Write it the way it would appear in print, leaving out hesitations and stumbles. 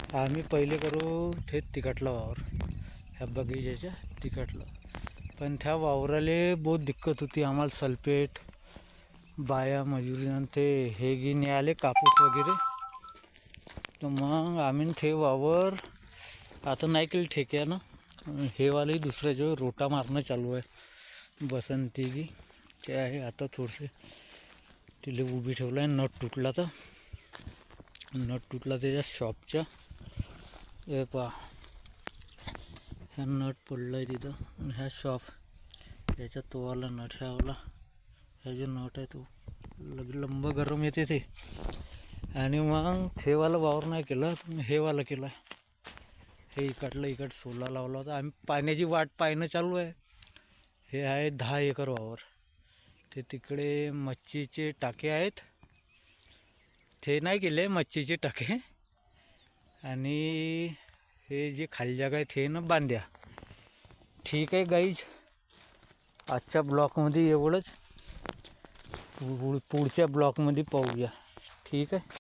आम्ही पहिले करू ते तिकडला वावर, ह्या बगीच्याच्या तिकडलं. पण त्या वावराले बहुत दिक्कत होती आम्हाला, सल्फेट बाया मजुरी आणि ते हे घेणे आले कापूस वगैरे. तर मग आम्ही ते वावर आता नाही केलं ठेक्यानं. हेवाले दुसऱ्याच्या रोटा मारणं चालू आहे. बसंती की ते आहे आता थोडेसे तिले उभी ठेवलं आहे. नट तुटला तर नट तुटला त्याच्या शॉपच्या. हे पहा, ह्या नट पडला आहे तिथं. ह्या शॉप याच्या तोवाला नट ह्यावाला, ह्या जो नट आहे तो लगे लंब गरम येते ते. आणि मग हेवाला वावर नाही केलं, हेवाला केलं. हे इकड सोला लावला होता आम्ही. पाण्याची वाट पाहणं चालू आहे. हे आहे 10 एकर वावर. ते तिकडे मच्छीचे टाके आहेत, ते नाही केले मच्छीचे टाके. आणि हे जे खाली जागा आहे ते ना बांध्या. ठीक आहे गाईज, आजच्या ब्लॉकमध्ये एवढंच. पुढच्या ब्लॉकमध्ये पाहूया. ठीक आहे.